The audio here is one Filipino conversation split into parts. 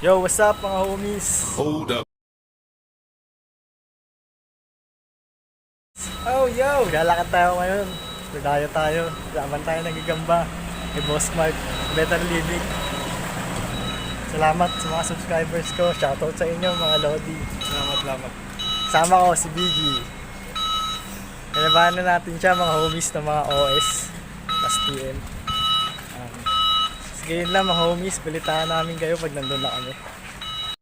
Yo, what's up mga homies? Hold up. Oh, yo! Lalakad tayo ngayon. Tayo. Laban tayo nagigamba. Kay Boss Mark. Better Living. Salamat sa mga subscribers ko. Shoutout sa inyo mga Lodi. Salamat. Sama ko si Biggie. Kalabahan na natin siya mga homies ng mga OS. Plus TM. Sige yun lang mga homies. Balitaan namin kayo pag nandun na kami.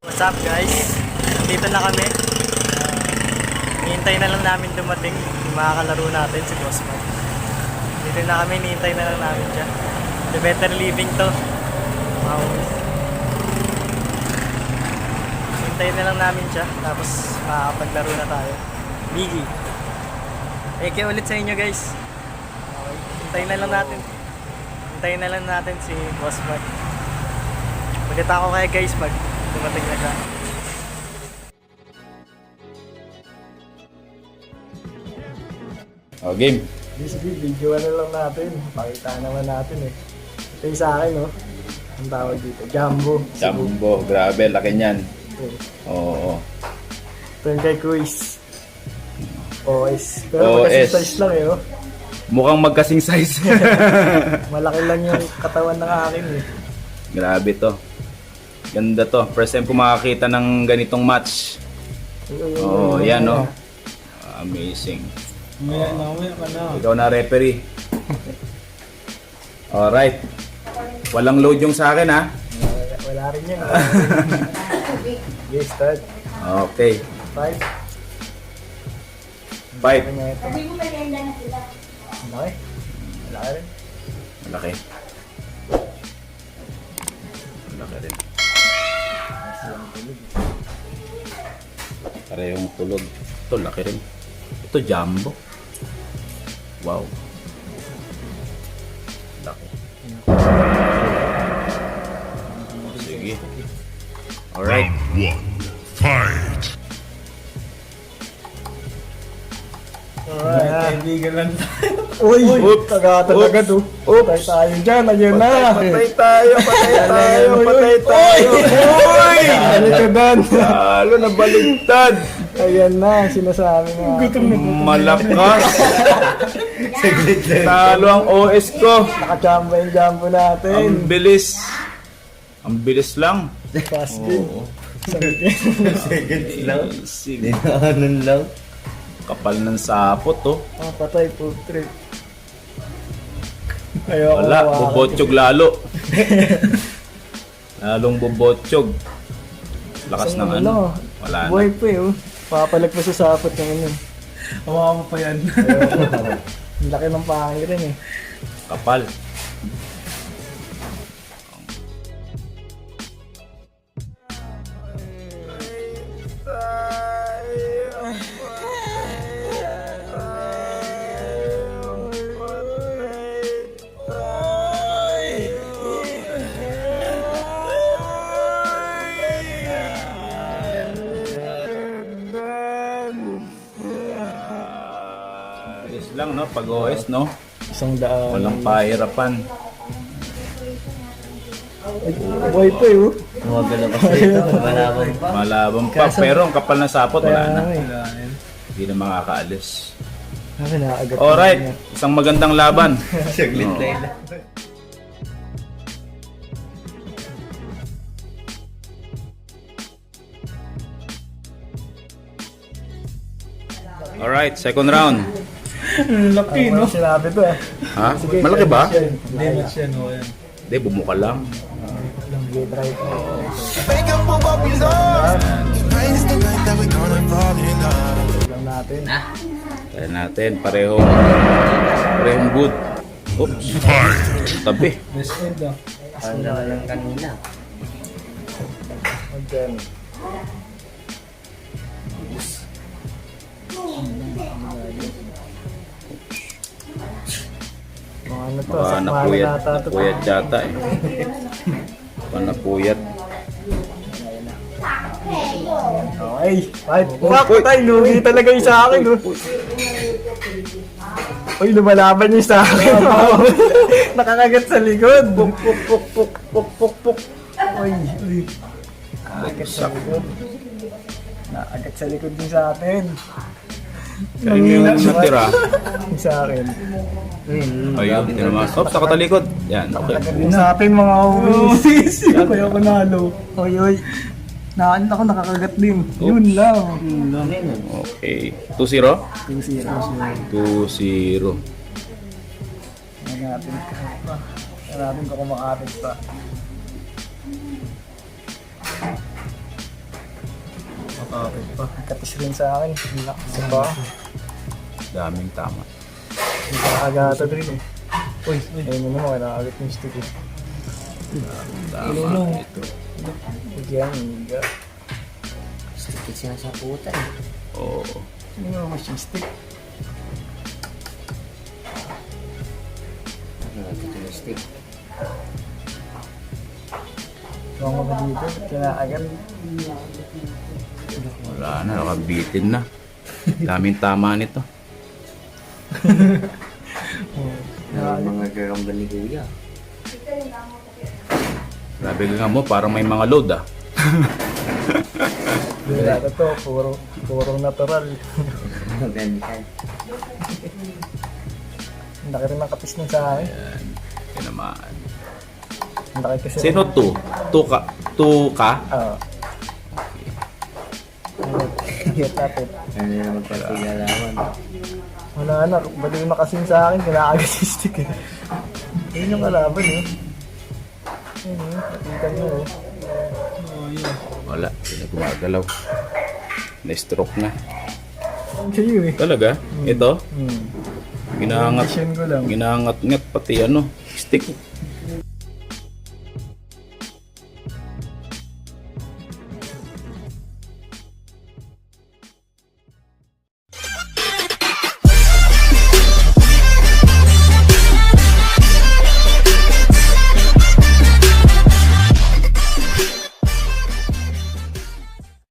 What's up guys? Dito na kami. Hihintay na lang namin dumating yung mga kalaro natin si Boss Mark. Dito na kami, hihintay na lang namin siya. The Better Living to. Wow. Hihintay na lang namin siya, tapos makakapaglaro na tayo. Biggie. Eke ulit sa inyo guys. Okay. Hintayin na lang natin si Boss Mark. Magkita ako kaya guys pag dumating na siya. Oh, game. Sige, video na lang natin. Pakita naman natin eh. Ito yung sa akin, oh. Ang tawag dito, Jumbo. Jumbo, grabe, laki niyan. Okay. Oo. Ito yung kay Quiz. OS. Pero magkasing size lang eh, oh. Mukhang magkasing size. Malaki lang yung katawan ng akin eh. Grabe to. Ganda to. First time ko makakita ng ganitong match. Oh, yan oh. Amazing. Umaya ka na. Ikaw na referee. Alright. Walang load yung sa akin ha. Wala rin yan. Okay, start. Okay. 5. Fight. Sabi mo merienda na sila. Malaki. Malaki rin. Malaki. Malaki rin. Parehong tulog. Ito laki rin. Ito jumbo. Wow. Laki. Sige. Alright. Fight. Alright, kaibigan lang tayo. Uy! Taga-talaga to. Tayo dyan, ayun na. Patay tayo. Uy! Ano ka dan? Lalo na baligtad. Ayan na, sinasabi nga. Malakas. Talo ang OS ko. Nakachamba yung jumbo natin. Ang bilis. Ang bilis lang. Fast game. Oo. Seconds lang. Easy. Dinaanan lang. Kapal ng sapot to. Patay po, trip. Ayoko Wala, mawakan. bubotsyog lalo. Lalong bubotsyog. Lakas ng ano. Wala na. Buhay pa eh, oh. Papalag pa sa sapot ng ano. Hawakan mo pa yan. Ang laki ng pangil rin eh. Kapal. Ayos lang no, pag OS no. 100. Walang pahirapan. Buhay pa eh, oh. Tumagal na kasi ito. Malabang pa. Malabang pa, pero ang kapal ng sapot wala na. Kaya nga eh. Hindi na makakaalis. Nakaagat. Alright, isang magandang laban. Saglit Oo. na yun. Alright, second round. Laki, no? Sinabi to eh. Ha? Malaki ba? Hindi na siya, no? Hindi, bumuka lang. Get right. Make up for what we lost. Tonight's the night that we're gonna fall in love. Lang natin. Kaya natin, parehong good. Oops. Tabi. Best end, ah. Ano lang kanina. Again. Mga ano to, Baka sa napuyat yata eh. Baka napuyat. Okay, fight. Patay, lugi talaga yung sa akin, oh. Uy, lumalaban yung sa akin. Nakakagat sa likod. Puk, puk, puk, puk, puk, puk, puk. Uy, uy. Naagat sa likod. Naagat sa likod din sa atin. Kaya yung natira. Yung sa akin. Ayun, tinamas. Oops, sa katalikod. Yan, okay. Nakagat din sa atin mga uwisis. Kaya ko nalo. Oy, oy. Naan ako nakakagat din. Yun lang. Okay. 2-0? 2-0. 2-0. Tingnan natin. Tingnan natin kung kumakapit pa. Makapit pa. Katis rin sa akin. Sa pa. Daming tama. Hindi ka nakagata rin eh. Uy, ayun mo naman. Nakakagat yung stick eh. Tama ito. Bigyan, higa. Stikit siya sa puta eh. Oo. Hindi mo naman yung stick. Ito yung stick. Huwag mo ba dito? Kinaagat. Wala na, nakabitin na. Daming tama nito. Mga garamba ni Kuya. Grabe ka nga mo, parang may mga load ah. Wala na to. Puro natural. Maganda. Ang laki rin ng kapis nun sa akin. Yan, tinamaan. Ang laki kasi. Sino 2? 2 ka? 2 ka? Oo. Hiyat natin. Ano na magpapigalaman. Wala na. Balik na kasing sa akin. Kinaagat yung stick eh. Yun yung kalaban eh. Yun eh. Nakita nyo eh. Wala, hindi na gumagalaw. Na-stroke na. Kayo eh. Talaga? Ito? Hmm. Ginangat, Condition ko lang. ginangat-ngat pati ano, stick.